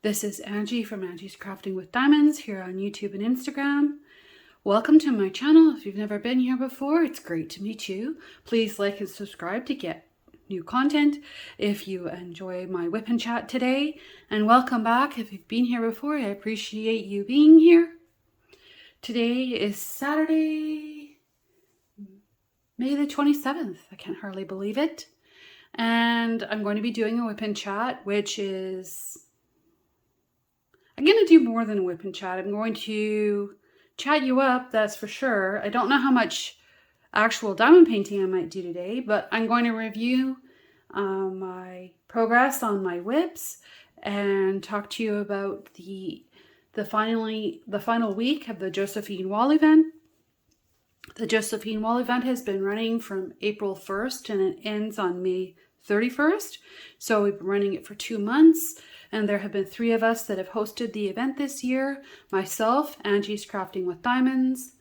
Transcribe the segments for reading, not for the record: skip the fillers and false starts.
This is Angie from Angie's Crafting with Diamonds here on YouTube and Instagram. Welcome to my channel. If you've never been here before, it's great to meet you. Please like and subscribe to get new content if you enjoy my WIP N Chat today. And welcome back if you've been here before. I appreciate you being here. Today is Saturday, May the 27th. I can hardly believe it. And I'm going to be doing a WIP N Chat, which is... I'm going to do more than a WIP N Chat. I'm going to chat you up, that's for sure. I don't know how much actual diamond painting I might do today, but I'm going to review my progress on my WIPs and talk to you about the final week of the Josephine Wall Event. The Josephine Wall Event has been running from April 1st and it ends on May 31st. So we've been running it for 2 months. And there have been 3 of us that have hosted the event this year. Myself, Angie's Crafting with Diamonds,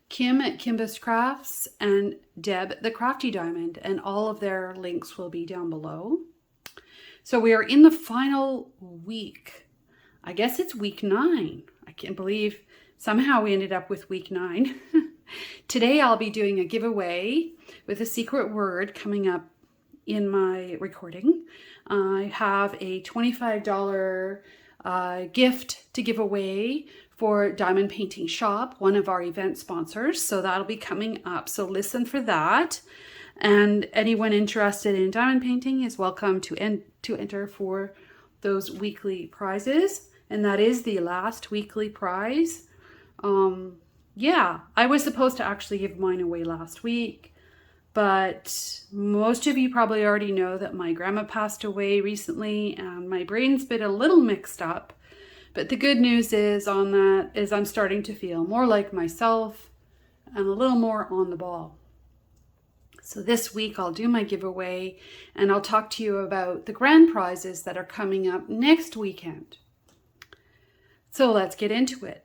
Kim at Kimba's Crafts, and Deb at the Crafty Diamond. And all of their links will be down below. So we are in the final week. I guess it's week 9. I can't believe somehow we ended up with week 9. Today I'll be doing a giveaway with a secret word coming up in my recording. I have a $25 gift to give away for Diamond Painting Shop, one of our event sponsors. So that'll be coming up. So listen for that. And anyone interested in diamond painting is welcome to enter for those weekly prizes. And that is the last weekly prize. Yeah, I was supposed to actually give mine away last week. But most of you probably already know that my grandma passed away recently and my brain's been a little mixed up. But the good news is on that is I'm starting to feel more like myself and a little more on the ball. So this week I'll do my giveaway and I'll talk to you about the grand prizes that are coming up next weekend. So let's get into it.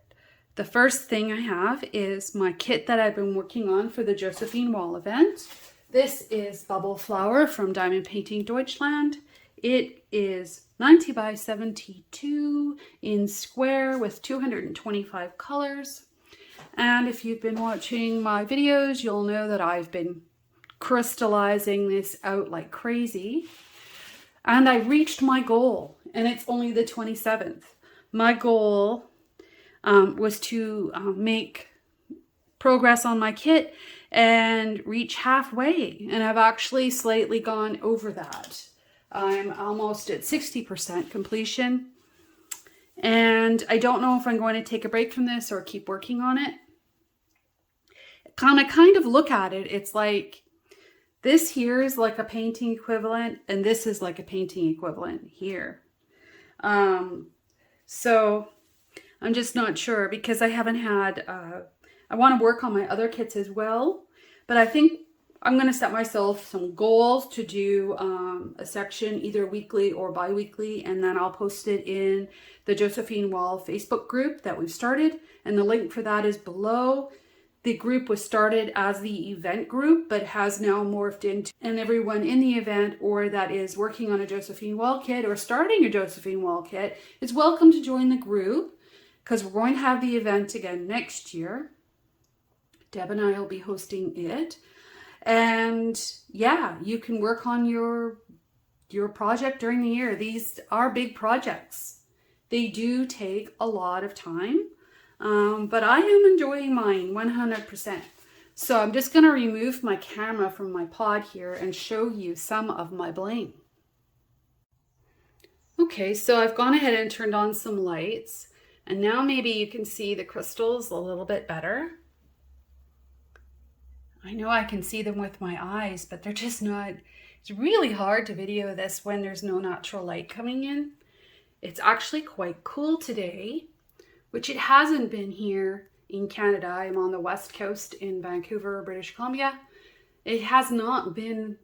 The first thing I have is my kit that I've been working on for the Josephine Wall Event. This is Bubble Flower from Diamond Painting Deutschland. It is 90 by 72 in square with 225 colors. And if you've been watching my videos, you'll know that I've been crystallizing this out like crazy. And I reached my goal, and it's only the 27th. My goal was to make progress on my kit and reach halfway, and I've actually slightly gone over that. I'm almost at 60% completion, and I don't know if I'm going to take a break from this or keep working on it. Kind of look at it, it's like this here is like a painting equivalent, and this is like a painting equivalent here. So I'm just not sure because I haven't had, I want to work on my other kits as well, but I think I'm going to set myself some goals to do a section either weekly or bi-weekly, and then I'll post it in the Josephine Wall Facebook group that we've started, and the link for that is below. The group was started as the event group, but has now morphed into, and everyone in the event or that is working on a Josephine Wall kit or starting a Josephine Wall kit is welcome to join the group, because we're going to have the event again next year. Deb and I will be hosting it. And yeah, you can work on your project during the year. These are big projects. They do take a lot of time, but I am enjoying mine 100%. So I'm just going to remove my camera from my pod here and show you some of my bling. Okay, so I've gone ahead and turned on some lights. And now maybe you can see the crystals a little bit better. I know I can see them with my eyes, but they're just not, it's really hard to video this when there's no natural light coming in. It's actually quite cool today, which it hasn't been here in Canada. I'm on the west coast in Vancouver, British Columbia. It has not been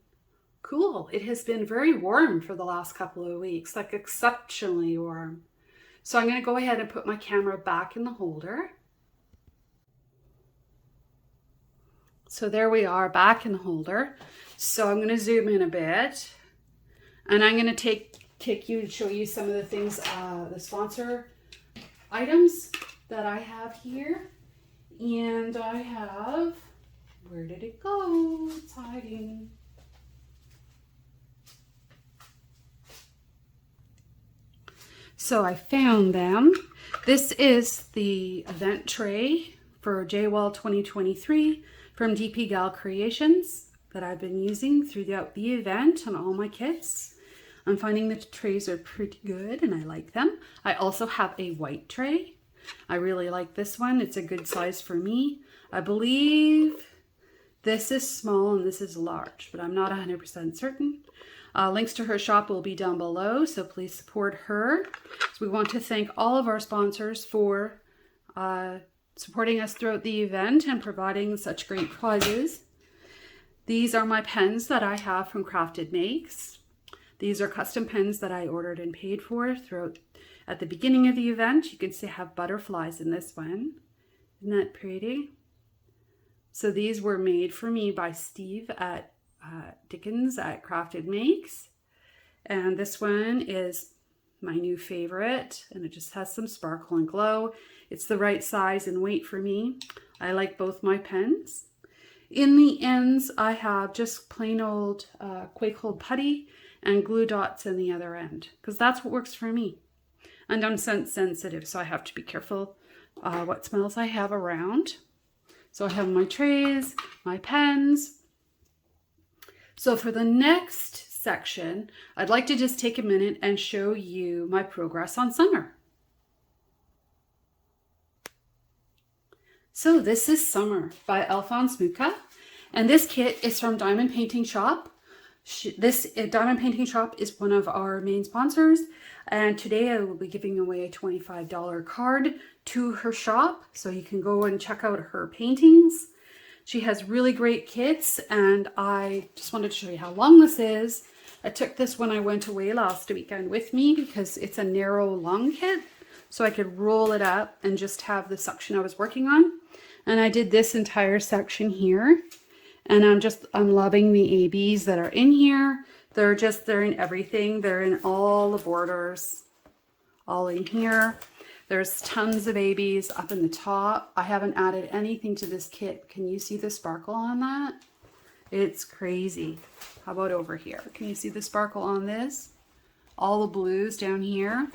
cool. It has been very warm for the last couple of weeks, like exceptionally warm. So I'm going to go ahead and put my camera back in the holder. So there we are, back in the holder. So I'm going to zoom in a bit, and I'm going to take show you some of the things, the sponsor items that I have here. And I have, where did it go? It's hiding. So I found them. This is the event tray for JWall 2023 from DpGalCreations that I've been using throughout the event on all my kits. I'm finding the trays are pretty good and I like them. I also have a white tray. I really like this one. It's a good size for me. I believe this is small and this is large, but I'm not 100% certain. Links to her shop will be down below, so please support her. So we want to thank all of our sponsors for supporting us throughout the event and providing such great prizes. These are my pens that I have from CraftedMakes. These are custom pens that I ordered and paid for throughout at the beginning of the event. You can see I have butterflies in this one. Isn't that pretty? So these were made for me by Steve at Dickens at CraftedMakes. And this one is my new favorite, and it just has some sparkle and glow. It's the right size and weight for me. I like both my pens. In the ends, I have just plain old Quake Hold putty and glue dots in the other end, because that's what works for me. And I'm scent sensitive, so I have to be careful what smells I have around. So I have my trays, my pens. So for the next section, I'd like to just take a minute and show you my progress on summer. So this is Summer by Alphonse Mucha, and this kit is from Diamond Painting Shop. This Diamond Painting Shop is one of our main sponsors, and today I will be giving away a $25 card to her shop, so you can go and check out her paintings. She has really great kits, and I just wanted to show you how long this is. I took this when I went away last weekend with me because it's a narrow long kit, so I could roll it up and just have the section I was working on. And I did this entire section here, and I'm loving the ABs that are in here. They're in everything. They're in all the borders, all in here. There's tons of ABs up in the top. I haven't added anything to this kit. Can you see the sparkle on that? It's crazy. How about over here? Can you see the sparkle on this? All the blues down here,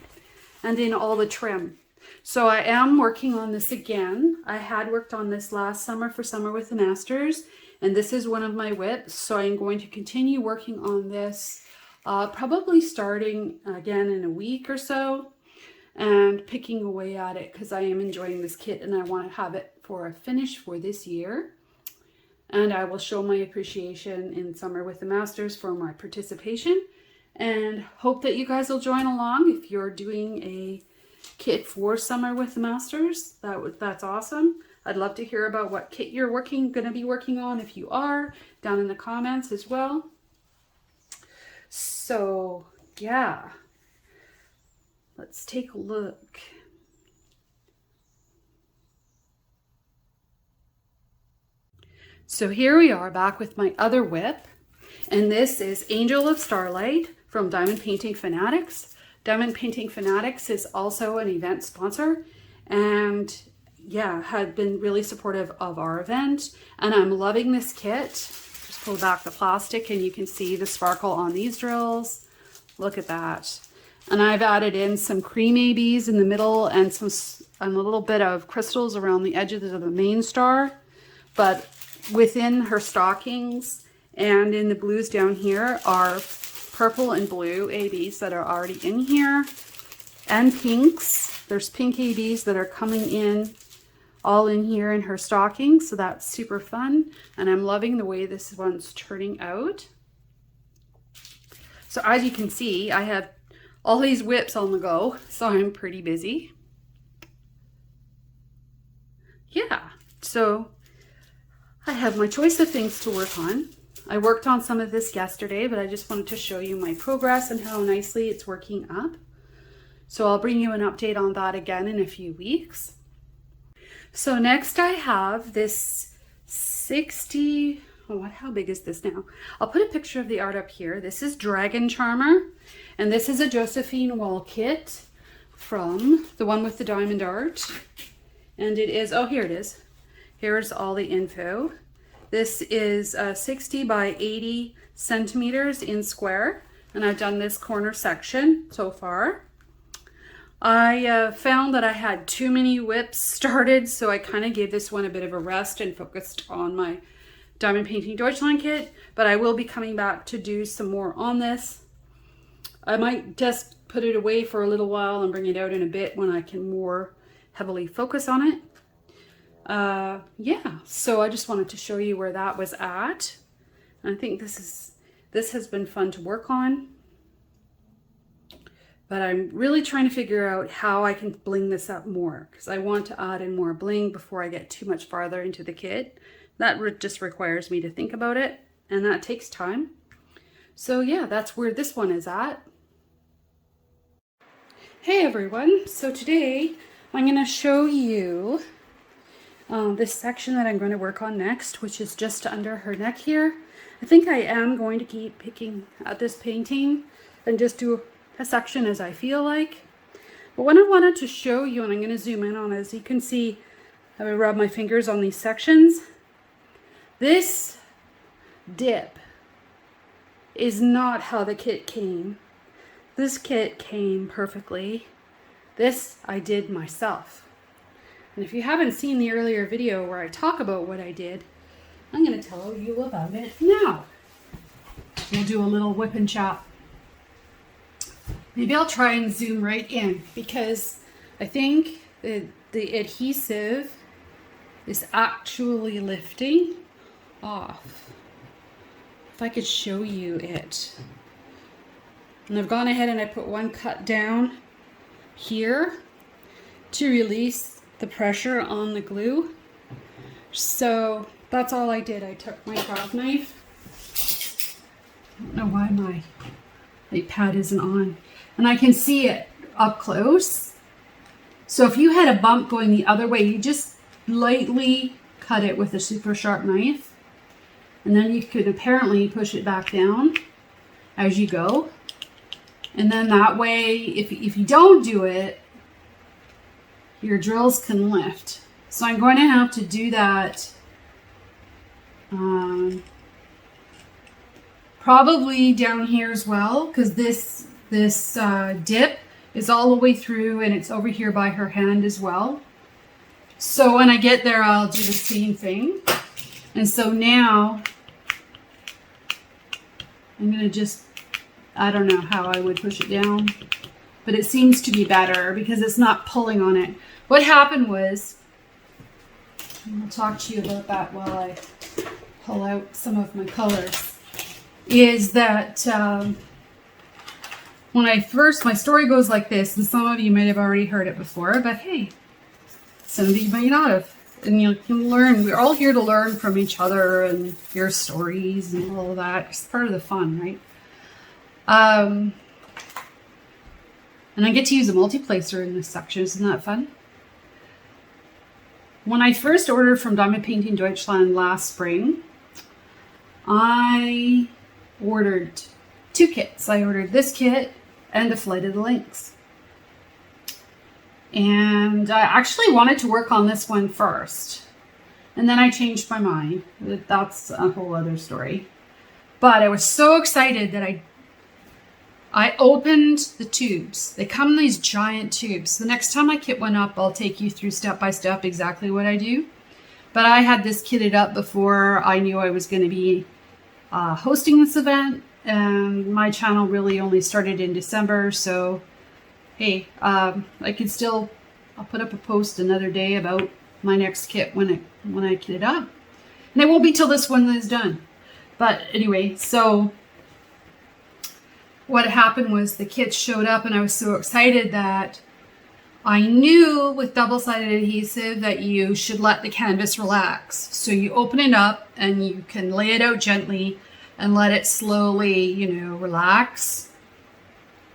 and in all the trim. So I am working on this again. I had worked on this last summer for Summer with the Masters, and this is one of my WIPs. So I'm going to continue working on this, probably starting again in a week or so, and picking away at it because I am enjoying this kit and I want to have it for a finish for this year. And I will show my appreciation in Summer with the Masters for my participation, and hope that you guys will join along if you're doing a kit for Summer with the Masters. That's awesome. I'd love to hear about what kit you're going to be working on, if you are, down in the comments as well. So yeah, let's take a look. So here we are back with my other WIP, and this is Angel of Starlight from Diamond Painting Fanatics. Diamond Painting Fanatics is also an event sponsor, and yeah, had been really supportive of our event, and I'm loving this kit. Just pull back the plastic and you can see the sparkle on these drills. Look at that. And I've added in some cream ABs in the middle and a little bit of crystals around the edges of the main star, but within her stockings and in the blues down here are purple and blue ABs that are already in here, and pinks. There's pink ABs that are coming in, all in here in her stockings, so that's super fun, and I'm loving the way this one's turning out. So as you can see, I have all these WIPs on the go, so I'm pretty busy. Yeah, so I have my choice of things to work on. I worked on some of this yesterday, but I just wanted to show you my progress and how nicely it's working up. So I'll bring you an update on that again in a few weeks. So next I have this 60, how big is this now? I'll put a picture of the art up here. This is Dragon Charmer, and this is a Josephine Wall kit from the one with the diamond art. And it is, oh, here it is. Here's all the info. This is 60 by 80 centimeters in square, and I've done this corner section so far. I found that I had too many WIPs started, so I kind of gave this one a bit of a rest and focused on my Diamond Painting Deutschland kit, but I will be coming back to do some more on this. I might just put it away for a little while and bring it out in a bit when I can more heavily focus on it. Yeah, so I just wanted to show you where that was at. I think this has been fun to work on, but I'm really trying to figure out how I can bling this up more, because I want to add in more bling before I get too much farther into the kit. That just requires me to think about it, and that takes time. So yeah, that's where this one is at. Hey everyone, so today I'm going to show you this section that I'm going to work on next, which is just under her neck here. I think I am going to keep picking at this painting and just do a section as I feel like. But what I wanted to show you, and I'm going to zoom in on, as you can see, I rub my fingers on these sections. This dip is not how the kit came. This kit came perfectly. This I did myself. And if you haven't seen the earlier video where I talk about what I did, I'm going to tell you about it now. We'll do a little WIP N Chat. Maybe I'll try and zoom right in, because I think the adhesive is actually lifting off. If I could show you it. And I've gone ahead and I put one cut down here to release the pressure on the glue. So that's all I did. I took my craft knife. I don't know why my pad isn't on. And I can see it up close. So if you had a bump going the other way, you just lightly cut it with a super sharp knife. And then you could apparently push it back down as you go. And then that way, if you don't do it, your drills can lift. So I'm going to have to do that probably down here as well, because this dip is all the way through and it's over here by her hand as well. So when I get there, I'll do the same thing. And so now I'm going to just, I don't know how I would push it down, but it seems to be better because it's not pulling on it. What happened was, and I'll talk to you about that while I pull out some of my colors, is that when I first, my story goes like this, and some of you might have already heard it before, but hey, some of you might not have. And you can learn. We're all here to learn from each other and hear stories and all of that. It's part of the fun, right? And I get to use a multi-placer in this section. Isn't that fun? When I first ordered from Diamond Painting Deutschland last spring, I ordered 2 kits. I ordered this kit and a Flight of the Lynx. And I actually wanted to work on this one first. And then I changed my mind. That's a whole other story. But I was so excited that I opened the tubes. They come in these giant tubes. The next time I kit one up, I'll take you through step by step exactly what I do. But I had this kitted up before I knew I was going to be hosting this event. And my channel really only started in December, so hey, I can still, I'll put up a post another day about my next kit when I kit it up. And it won't be till this one is done. But anyway, so what happened was the kits showed up and I was so excited that I knew with double-sided adhesive that you should let the canvas relax. So you open it up and you can lay it out gently and let it slowly, relax,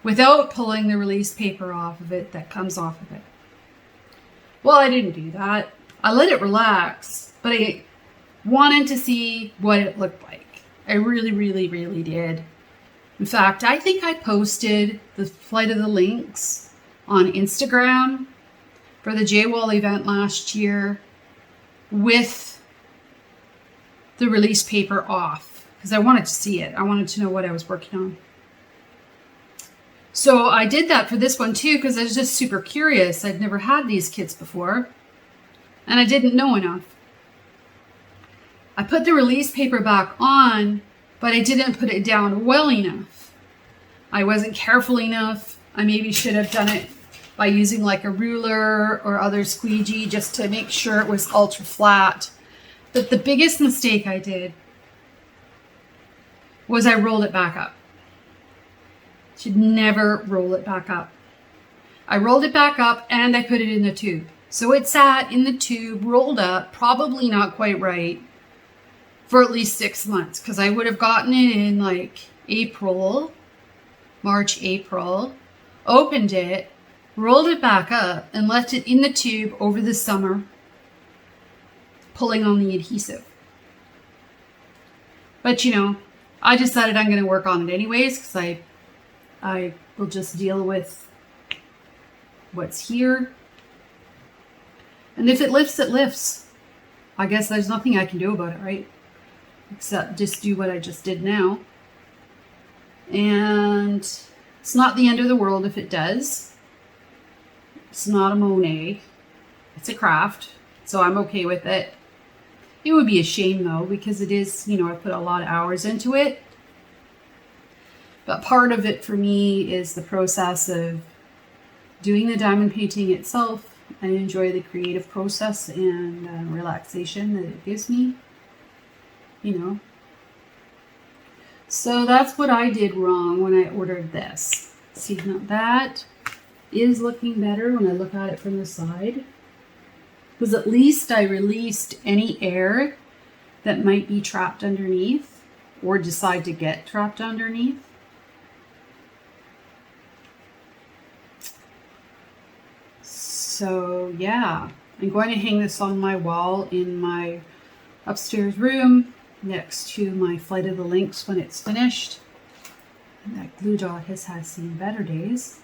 without pulling the release paper off of it that comes off of it. Well, I didn't do that. I let it relax, but wanted to see what it looked like. I really, really, really did. In fact, I think I posted the Flight of the Links on Instagram for the J Wall event last year with the release paper off because I wanted to see it. I wanted to know what I was working on. So I did that for this one too because I was just super curious. I'd never had these kits before and I didn't know enough. I put the release paper back on, but I didn't put it down well enough. I wasn't careful enough. I maybe should have done it by using like a ruler or other squeegee just to make sure it was ultra flat. But the biggest mistake I did was I rolled it back up. Should never roll it back up. I rolled it back up and I put it in the tube. So it sat in the tube, rolled up, probably not quite right, for at least 6 months because I would have gotten it in like March, April, opened it, rolled it back up and left it in the tube over the summer, pulling on the adhesive. But you know, I decided I'm going to work on it anyways because I will just deal with what's here. And if it lifts, it lifts. I guess there's nothing I can do about it, right? Except just do what I just did now. And it's not the end of the world if it does. It's not a Monet. It's a craft. So I'm okay with it. It would be a shame though, because it is, you know, I put a lot of hours into it. But part of it for me is the process of doing the diamond painting itself. I enjoy the creative process and relaxation that it gives me, you know. So that's what I did wrong when I ordered this. See, now that is looking better when I look at it from the side. Because at least I released any air that might be trapped underneath or decide to get trapped underneath. So yeah, I'm going to hang this on my wall in my upstairs room next to my Flight of the Links when it's finished. And that glue dot has seen better days.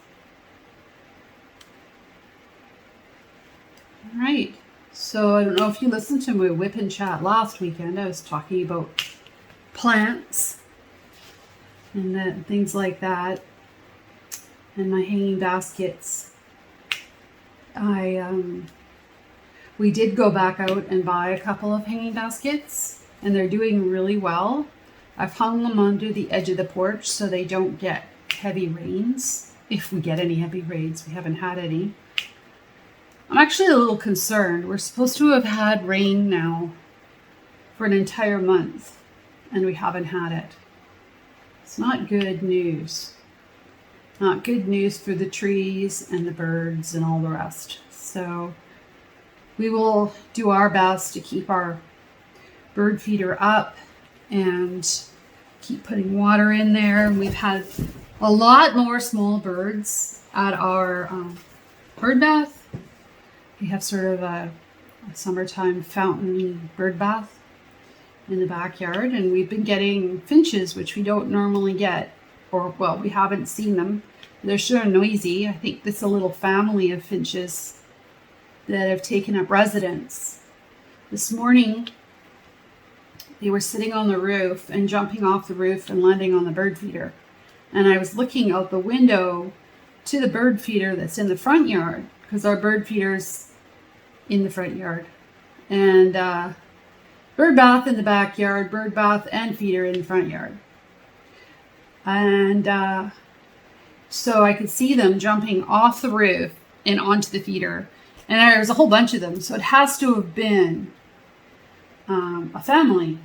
All right, so I don't know if you listened to my WIP N Chat last weekend. I was talking about plants and things like that, and my hanging baskets. We did go back out and buy a couple of hanging baskets, and they're doing really well. I've hung them under the edge of the porch so they don't get heavy rains. If we get any heavy rains, we haven't had any. I'm actually a little concerned. We're supposed to have had rain now for an entire month, and we haven't had it. It's not good news. Not good news for the trees and the birds and all the rest. So we will do our best to keep our bird feeder up and keep putting water in there. We've had a lot more small birds at our bird bath. We have sort of a summertime fountain bird bath in the backyard, and we've been getting finches, which we don't normally get, or well, we haven't seen them. They're sure noisy. I think this is a little family of finches that have taken up residence. This morning, they were sitting on the roof and jumping off the roof and landing on the bird feeder. And I was looking out the window to the bird feeder that's in the front yard, because our bird feeder's in the front yard. And bird bath in the backyard, bird bath and feeder in the front yard. And so I could see them jumping off the roof and onto the feeder. And there was a whole bunch of them. So it has to have been a family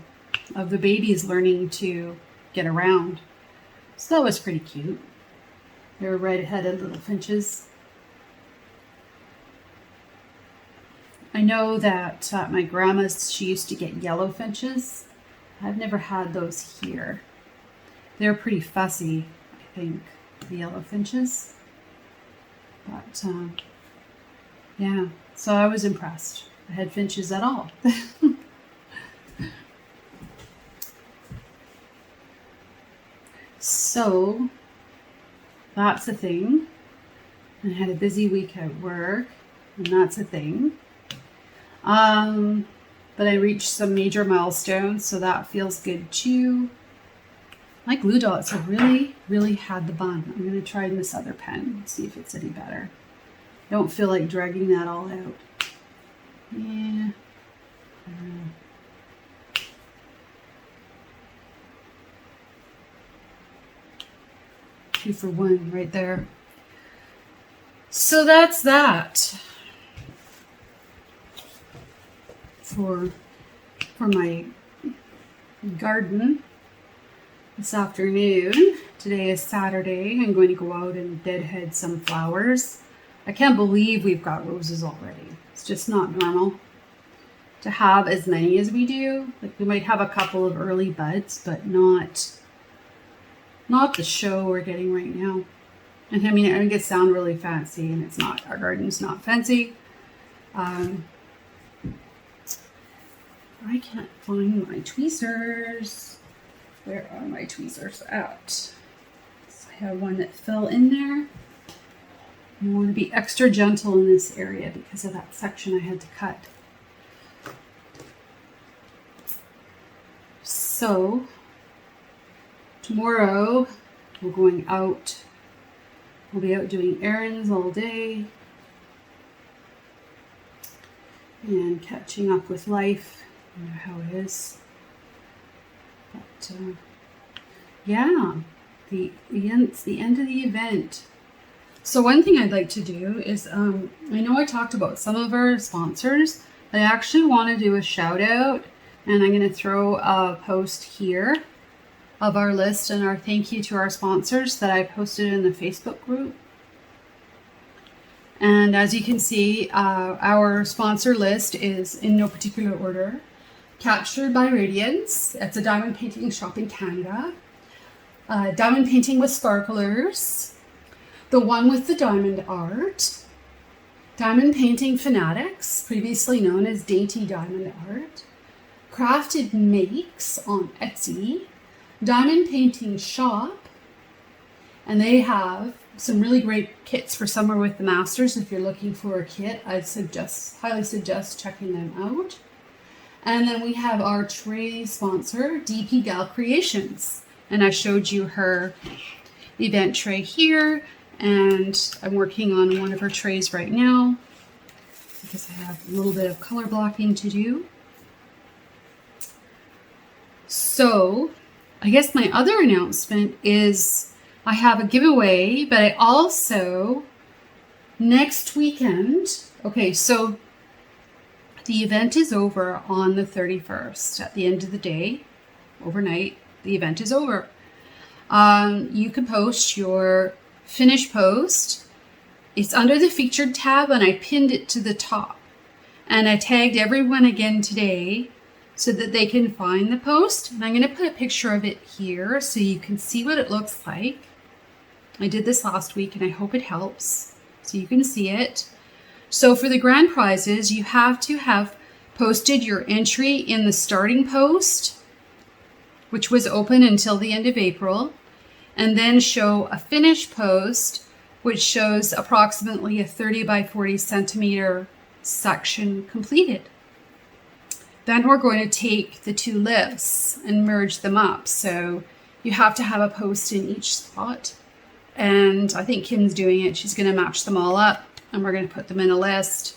of the babies learning to get around. So that was pretty cute. They were red-headed little finches. I know that my grandma's, she used to get yellow finches. I've never had those here. They're pretty fussy, I think, the yellow finches. But yeah, so I was impressed. I had finches at all. So that's a thing. I had a busy week at work, and that's a thing. But I reached some major milestones, so that feels good too. My glue dots have really had the bun. I'm going to try this other pen, see if it's any better. I don't feel like dragging that all out. Yeah. 2 for 1 right there. So that's that for my garden this afternoon. Today is Saturday. I'm going to go out and deadhead some flowers. I can't believe we've got roses already. It's just not normal to have as many as we do. Like, we might have a couple of early buds, but not the show we're getting right now. And I mean, I think it sounds really fancy, and it's not. Our garden's not fancy. I can't find my tweezers. Where are my tweezers at? So I have one that fell in there. I want to be extra gentle in this area because of that section I had to cut. So tomorrow we're going out. We'll be out doing errands all day and catching up with life. You know how it is. But yeah, it's the end of the event. So one thing I'd like to do is, I know I talked about some of our sponsors. I actually want to do a shout out, and I'm going to throw a post here of our list and our thank you to our sponsors that I posted in the Facebook group. And as you can see, our sponsor list is in no particular order. Captured by Radiance. It's a diamond painting shop in Canada. Diamond Painting with Sparklers. The One with the Diamond Art. Diamond Painting Fanatics, previously known as Dainty Diamond Art. CraftedMakes on Etsy. Diamond Painting Shop. And they have some really great kits for summer with the masters. If you're looking for a kit, I'd highly suggest checking them out. And then we have our tray sponsor, DpGalCreations. And I showed you her event tray here. And I'm working on one of her trays right now because I have a little bit of color blocking to do. So I guess my other announcement is I have a giveaway, but I also, next weekend, okay, so the event is over on the 31st. At the end of the day, overnight, the event is over. You can post your finished post. It's under the featured tab, and I pinned it to the top. And I tagged everyone again today so that they can find the post. And I'm going to put a picture of it here so you can see what it looks like. I did this last week, and I hope it helps so you can see it. So for the grand prizes, you have to have posted your entry in the starting post, which was open until the end of April, and then show a finished post, which shows approximately a 30 by 40 centimeter section completed. Then we're going to take the two lifts and merge them up. So you have to have a post in each spot. And I think Kim's doing it. She's going to match them all up, and we're going to put them in a list.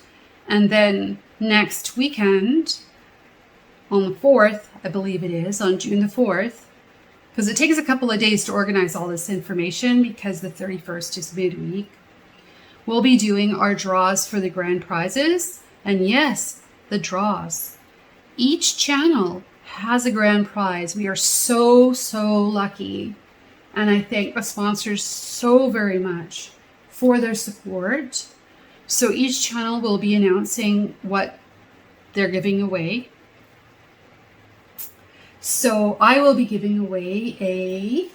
And then next weekend, on the 4th, I believe it is, on June the 4th, because it takes a couple of days to organize all this information because the 31st is midweek, we'll be doing our draws for the grand prizes. And yes, the draws. Each channel has a grand prize. We are so lucky. And I thank the sponsors so very much for their support. So each channel will be announcing what they're giving away. So I will be giving away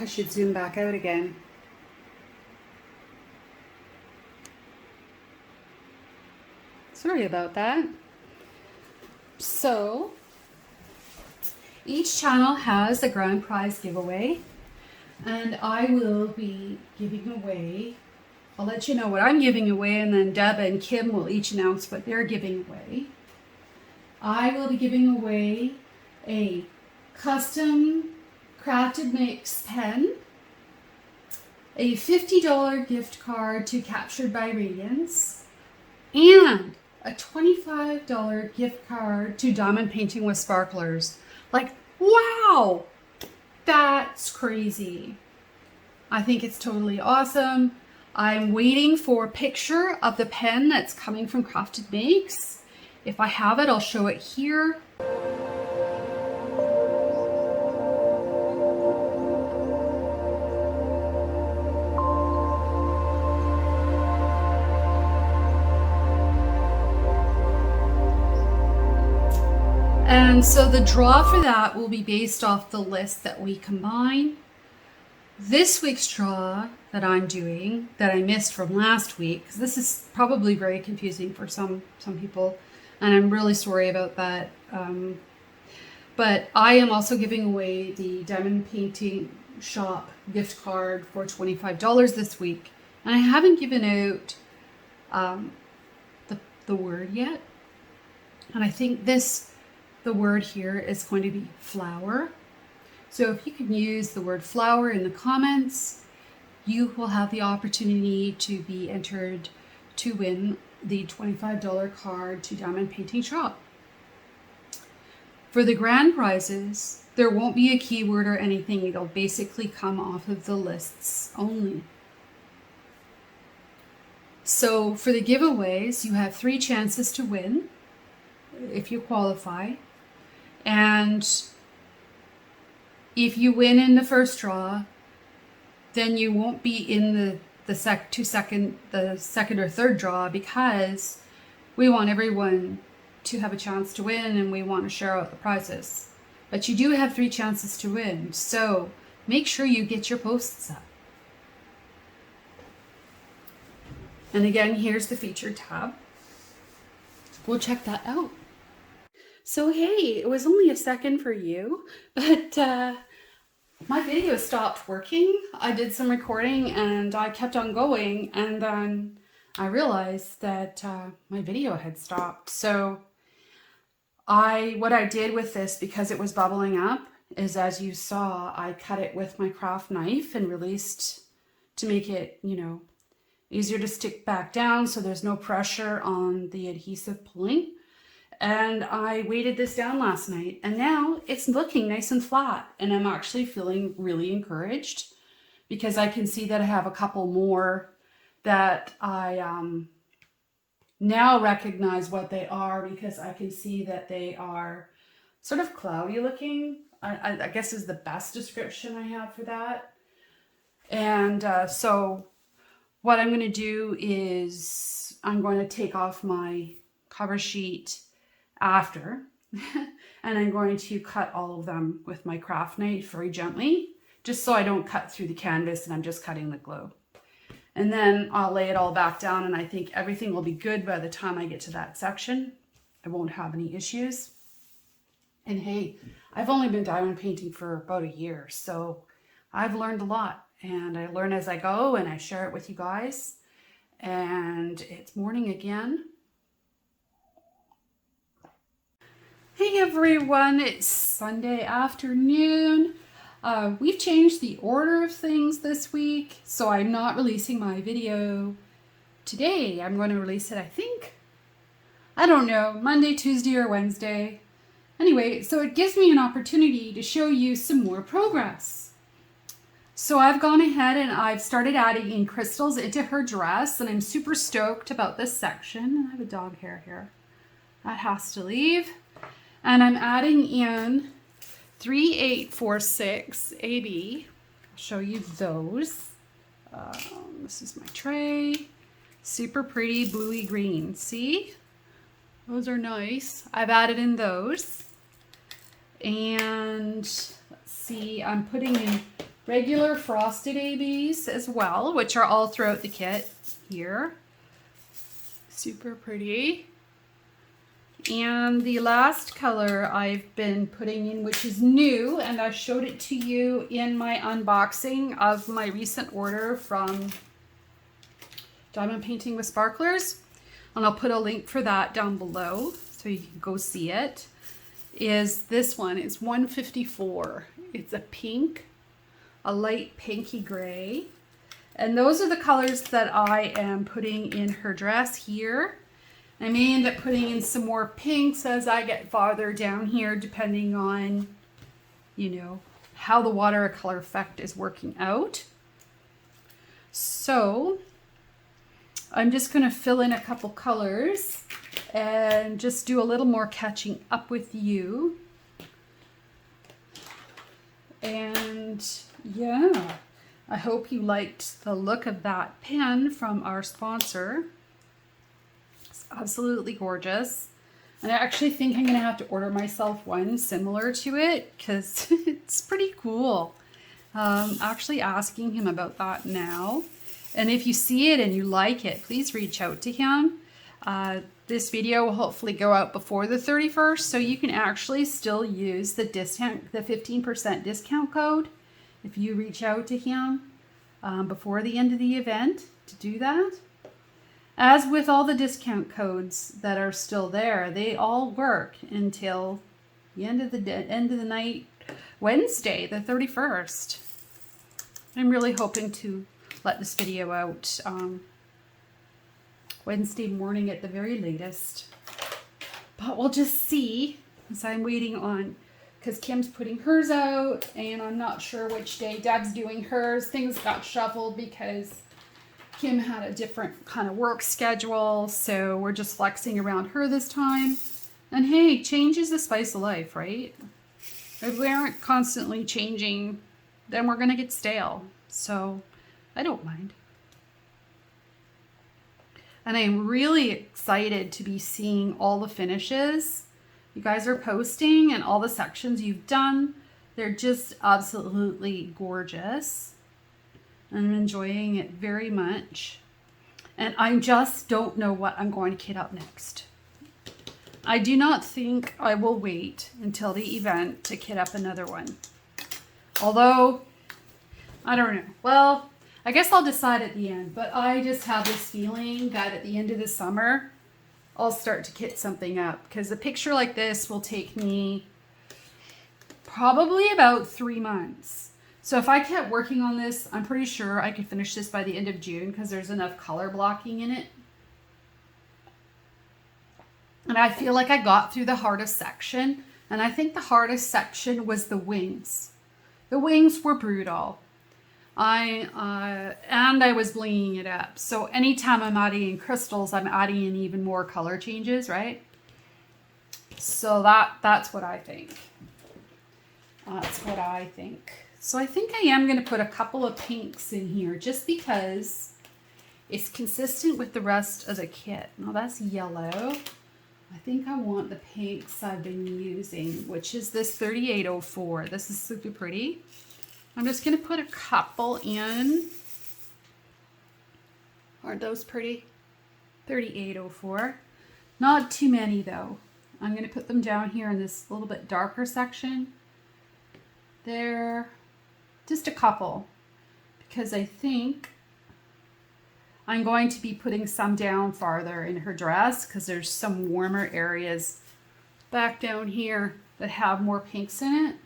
I should zoom back out again. Sorry about that. So, each channel has a grand prize giveaway, and I will be giving away, I'll let you know what I'm giving away, and then Deb and Kim will each announce what they're giving away. I will be giving away a custom CraftedMakes pen, a $50 gift card to Captured by Radiance, and a $25 gift card to Diamond Painting with Sparklers. Like, wow, that's crazy. I think it's totally awesome. I'm waiting for a picture of the pen that's coming from CraftedMakes. If I have it, I'll show it here. And so the draw for that will be based off the list that we combine. This week's draw that I'm doing, that I missed from last week, because this is probably very confusing for some people, and I'm really sorry about that. But I am also giving away the Diamond Painting Shop gift card for $25 this week, and I haven't given out the word yet. And I think the word here is going to be flower. So if you can use the word flower in the comments, you will have the opportunity to be entered to win the $25 card to Diamond Painting Shop. For the grand prizes, there won't be a keyword or anything. It'll basically come off of the lists only. So for the giveaways, you have 3 chances to win if you qualify. And if you win in the first draw, then you won't be in the second or third draw, because we want everyone to have a chance to win and we want to share out the prizes. But you do have 3 chances to win, so make sure you get your posts up. And again, here's the featured tab. Go check that out. So hey, it was only a second for you, but my video stopped working. I did some recording and I kept on going, and then I realized that my video had stopped. So what I did with this, because it was bubbling up, is, as you saw, I cut it with my craft knife and released to make it, easier to stick back down so there's no pressure on the adhesive pulling. And I weighted this down last night, and now it's looking nice and flat, and I'm actually feeling really encouraged, because I can see that I have a couple more that I now recognize what they are, because I can see that they are sort of cloudy looking. I guess is the best description I have for that. And so what I'm going to do is I'm going to take off my cover sheet after and I'm going to cut all of them with my craft knife very gently, just so I don't cut through the canvas and I'm just cutting the glue. And then I'll lay it all back down, and I think everything will be good by the time I get to that section. I won't have any issues. And hey, I've only been diamond painting for about a year, so I've learned a lot, and I learn as I go and I share it with you guys. And it's morning again. Hey everyone, it's Sunday afternoon. We've changed the order of things this week, so I'm not releasing my video today. I'm going to release it, I don't know, Monday, Tuesday, or Wednesday. Anyway, so it gives me an opportunity to show you some more progress. So I've gone ahead and I've started adding in crystals into her dress, and I'm super stoked about this section. I have a dog hair here. That has to leave. And I'm adding in 3846 AB. I'll show you those. This is my tray. Super pretty bluey green. See? Those are nice. I've added in those. And let's see, I'm putting in regular frosted ABs as well, which are all throughout the kit here. Super pretty. And the last color I've been putting in, which is new, and I showed it to you in my unboxing of my recent order from Diamond Painting with Sparklers, and I'll put a link for that down below so you can go see it, is this one. It's 154. It's a pink, a light pinky gray, and those are the colors that I am putting in her dress here. I may end up putting in some more pinks as I get farther down here, depending on, you know, how the watercolor effect is working out. So I'm just going to fill in a couple colors and just do a little more catching up with you. And yeah, I hope you liked the look of that pen from our sponsor. Absolutely gorgeous. And I actually think I'm gonna have to order myself one similar to it because it's pretty cool. Actually asking him about that now. And if you see it and you like it, please reach out to him. This video will hopefully go out before the 31st, so you can actually still use the discount, the 15% discount code if you reach out to him before the end of the event to do that. As with all the discount codes that are still there, they all work until the end of the night, Wednesday, the 31st. I'm really hoping to let this video out Wednesday morning at the very latest. But we'll just see, as I'm waiting on, because Kim's putting hers out, and I'm not sure which day Deb's doing hers. Things got shuffled because Kim had a different kind of work schedule, so we're just flexing around her this time. And hey, change is the spice of life, right? If we aren't constantly changing, then we're gonna get stale. So I don't mind. And I'm really excited to be seeing all the finishes you guys are posting and all the sections you've done. They're just absolutely gorgeous. I'm enjoying it very much. And I just don't know what I'm going to kit up next. I do not think I will wait until the event to kit up another one. Although, I don't know. Well, I guess I'll decide at the end. But I just have this feeling that at the end of the summer, I'll start to kit something up. Because a picture like this will take me probably about 3 months. So if I kept working on this, I'm pretty sure I could finish this by the end of June because there's enough color blocking in it. And I feel like I got through the hardest section. And I think the hardest section was the wings. The wings were brutal. And I was blinging it up. So anytime I'm adding in crystals, I'm adding in even more color changes, right? So that's what I think. That's what I think. So I think I am going to put a couple of pinks in here just because it's consistent with the rest of the kit. Now that's yellow. I think I want the pinks I've been using, which is this 3804. This is super pretty. I'm just going to put a couple in. Aren't those pretty? 3804. Not too many though. I'm going to put them down here in this little bit darker section. There. Just a couple, because I think I'm going to be putting some down farther in her dress because there's some warmer areas back down here that have more pinks in it.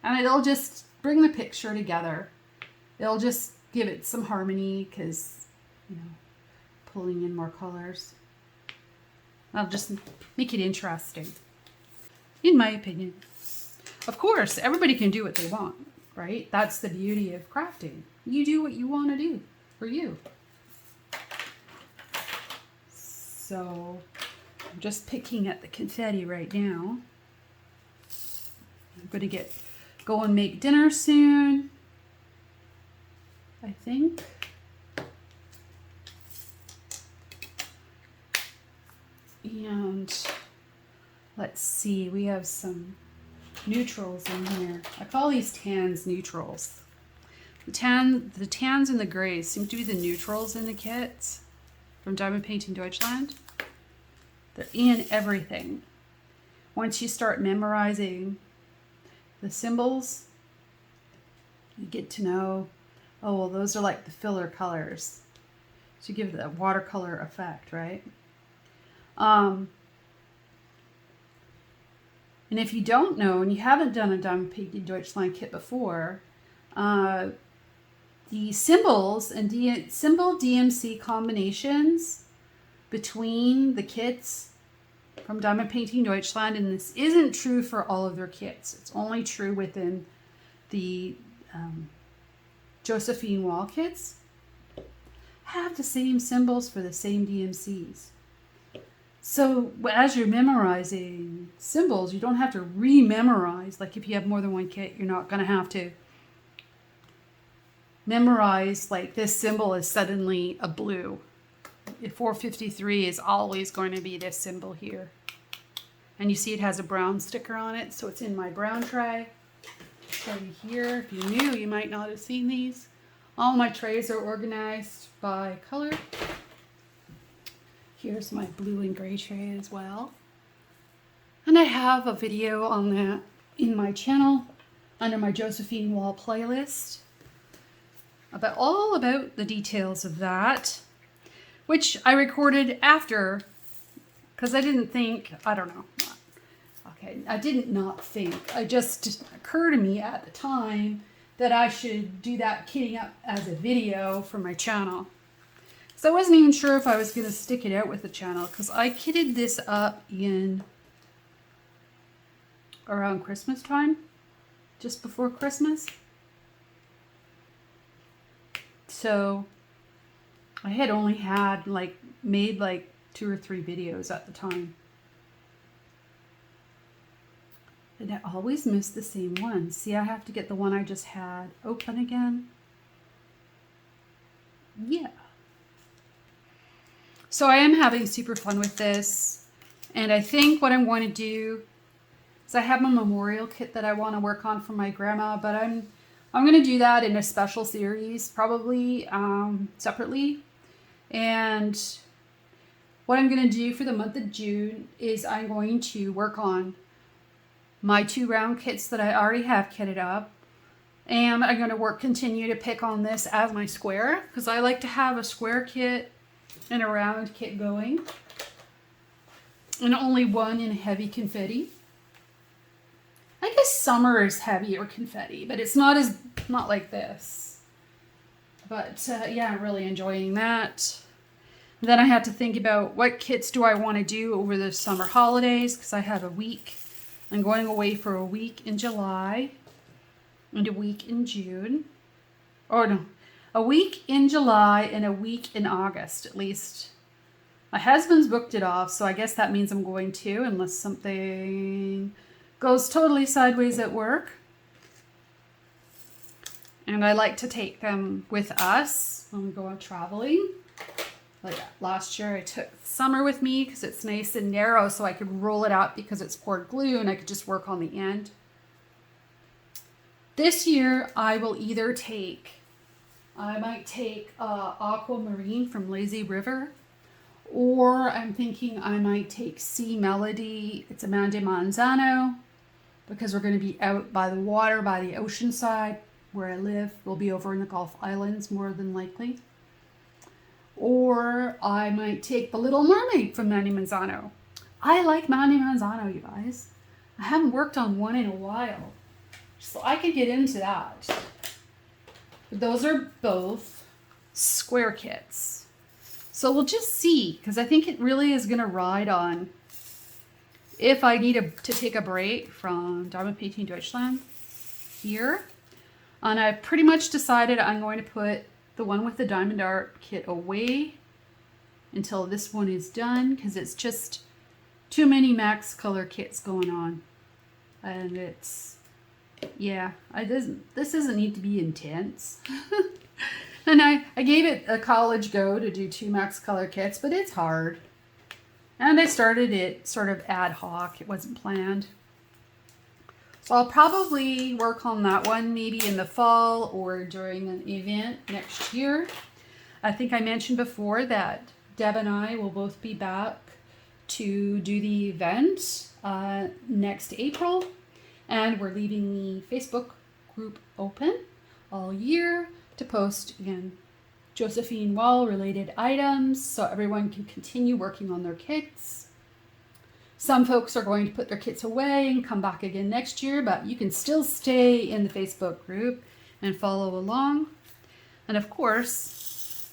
And it'll just bring the picture together. It'll just give it some harmony because, you know, pulling in more colors. I'll just make it interesting, in my opinion. Of course, everybody can do what they want, right? That's the beauty of crafting. You do what you want to do for you. So I'm just picking at the confetti right now. I'm going to go and make dinner soon, I think. And let's see, we have some neutrals in here. I call these tans neutrals. The tans and the grays seem to be the neutrals in the kits from Diamond Painting Deutschland. They're in everything. Once you start memorizing the symbols, you get to know, oh, well, those are like the filler colors. To give the watercolor effect, right? And if you don't know, and you haven't done a Diamond Painting Deutschland kit before, the symbols and symbol DMC combinations between the kits from Diamond Painting Deutschland, and this isn't true for all of their kits. It's only true within the Josephine Wall kits. Have the same symbols for the same DMCs. So as you're memorizing symbols, you don't have to re-memorize. Like if you have more than one kit, you're not going to have to memorize like this symbol is suddenly a blue. 453 is always going to be this symbol here. And you see it has a brown sticker on it, so it's in my brown tray. So here, if you're new, you might not have seen these. All my trays are organized by color. Here's my blue and gray tray as well. And I have a video on that in my channel under my Josephine Wall playlist all about the details of that, which I recorded after, because I didn't think, I don't know. Okay, I didn't not think. It just occurred to me at the time that I should do that kitting up as a video for my channel. So I wasn't even sure if I was going to stick it out with the channel, because I kitted this up in around Christmas time, just before Christmas. So I had only had made 2 or 3 videos at the time. And I always miss the same one. See, I have to get the one I just had open again. Yeah. So I am having super fun with this. And I think what I'm going to do is I have my memorial kit that I want to work on for my grandma, but I'm going to do that in a special series, probably separately. And what I'm going to do for the month of June is I'm going to work on my 2 round kits that I already have kitted up. And I'm going to continue to pick on this as my square, because I like to have a square kit and a round kit going. And only one in heavy confetti. I guess summer is heavier confetti, but it's not like this. But yeah, I'm really enjoying that. Then I had to think about what kits do I want to do over the summer holidays, because I have a week. I'm going away for a week in July and a week in June. Oh no, a week in July and a week in August at least. My husband's booked it off, so I guess that means I'm going too, unless something goes totally sideways at work. And I like to take them with us when we go out traveling. Like last year, I took summer with me because it's nice and narrow, so I could roll it out because it's poured glue and I could just work on the end. This year, I will either I might take Aquamarine from Lazy River, or I'm thinking I might take Sea Melody. It's Amanda Manzano, because we're going to be out by the water, by the ocean side where I live. We'll be over in the Gulf Islands more than likely. Or I might take The Little Mermaid from Mandy Manzano. I like Mandy Manzano, you guys. I haven't worked on one in a while, so I could get into that. But those are both square kits. So we'll just see, because I think it really is going to ride on if I need to take a break from Diamond Painting Deutschland here. And I've pretty much decided I'm going to put the one with the diamond art kit away until this one is done, because it's just too many max color kits going on. And it's, yeah, this doesn't need to be intense. And I gave it a college go to do 2 max color kits, but it's hard. And I started it sort of ad hoc. It wasn't planned. So I'll probably work on that one maybe in the fall or during an event next year. I think I mentioned before that Deb and I will both be back to do the event next April, and we're leaving the Facebook group open all year to post, again, Josephine Wall related items so everyone can continue working on their kits. Some folks are going to put their kits away and come back again next year, but you can still stay in the Facebook group and follow along. And of course,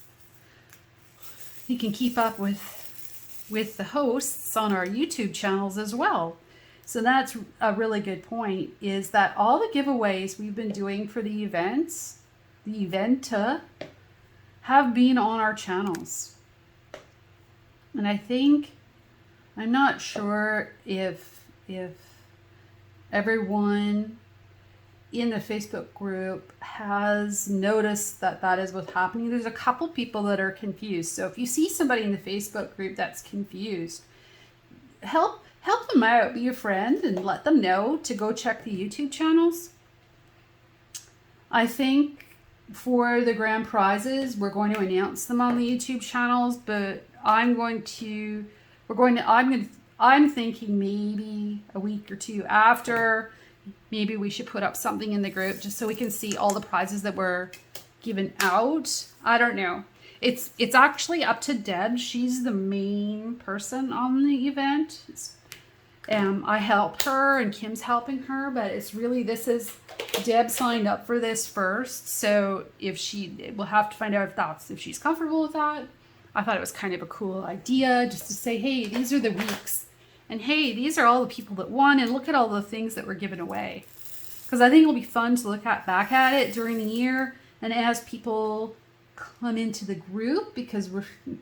you can keep up with the hosts on our YouTube channels as well. So that's a really good point, is that all the giveaways we've been doing for the events, the event have been on our channels. And I think, I'm not sure if everyone in the Facebook group has noticed that that is what's happening. There's a couple people that are confused. So if you see somebody in the Facebook group that's confused, help them out, be a friend, and let them know to go check the YouTube channels. I think for the grand prizes, we're going to announce them on the YouTube channels, but I'm thinking maybe a week or two after, maybe we should put up something in the group just so we can see all the prizes that were given out. I don't know. It's actually up to Deb. She's the main person on the event. I helped her and Kim's helping her, but it's really, Deb signed up for this first. So we'll have to find out if she's comfortable with that. I thought it was kind of a cool idea just to say, hey, these are the weeks. And hey, these are all the people that won, and look at all the things that were given away. Because I think it'll be fun to look back at it during the year, and as people come into the group, because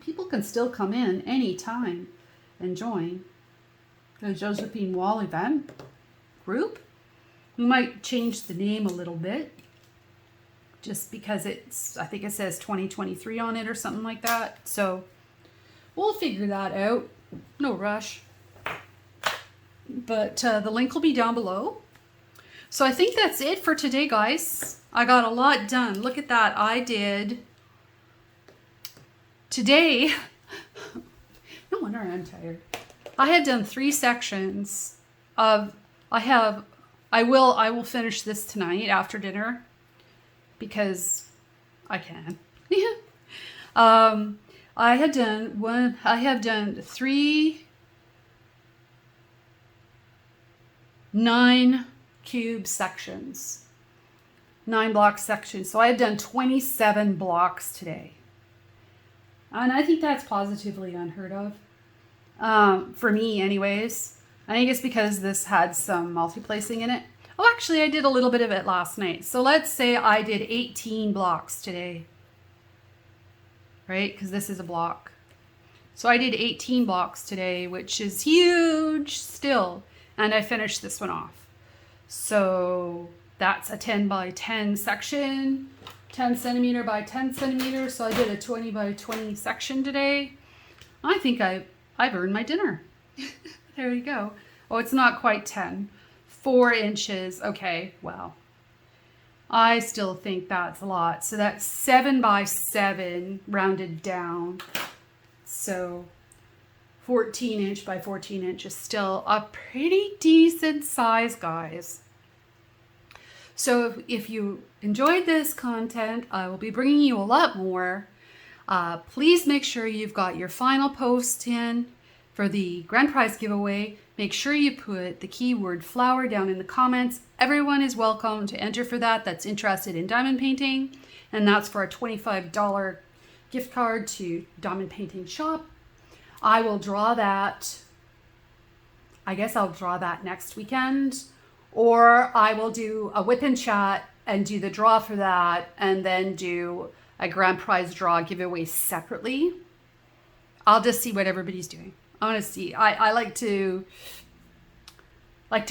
people can still come in anytime and join the Josephine Wall Event group. We might change the name a little bit, just because I think it says 2023 on it or something like that. So we'll figure that out. No rush. But the link will be down below. So I think that's it for today, guys. I got a lot done. Look at that. I did today. No wonder I'm tired. I have done 3 sections of, I will finish this tonight after dinner because I can. I have done 3 9 cube sections, 9 block sections. So I've done 27 blocks today. And I think that's positively unheard of. For me anyways. I think it's because this had some multi-placing in it. Oh, actually I did a little bit of it last night. So let's say I did 18 blocks today. Right? Because this is a block. So I did 18 blocks today, which is huge still. And I finished this one off. So that's a 10 by 10 section, 10 centimeter by 10 centimeters. So I did a 20 by 20 section today. I think I've earned my dinner. There you go. Oh, it's not quite 10. 4 inches. Okay, well, I still think that's a lot. So that's 7 by 7 rounded down. So 14 inch by 14 inch is still a pretty decent size, guys. So if you enjoyed this content, I will be bringing you a lot more. Please make sure you've got your final post in for the grand prize giveaway. Make sure you put the keyword flower down in the comments. Everyone is welcome to enter for that that's interested in diamond painting. And that's for a $25 gift card to Diamond Painting Shop. I will draw that, I guess I'll draw that next weekend, or I will do a WIP N Chat and do the draw for that, and then do a grand prize draw giveaway separately. I'll just see what everybody's doing. I want to see. I like to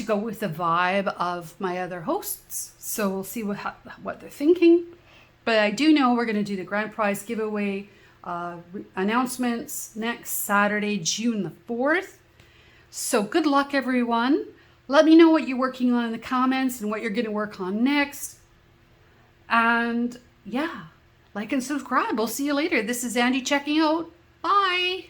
go with the vibe of my other hosts, so we'll see what they're thinking. But I do know we're going to do the grand prize giveaway announcements next Saturday, June the 4th. So good luck, everyone. Let me know what you're working on in the comments and what you're going to work on next. And yeah, like and subscribe. We'll see you later. This is Andy checking out. Bye.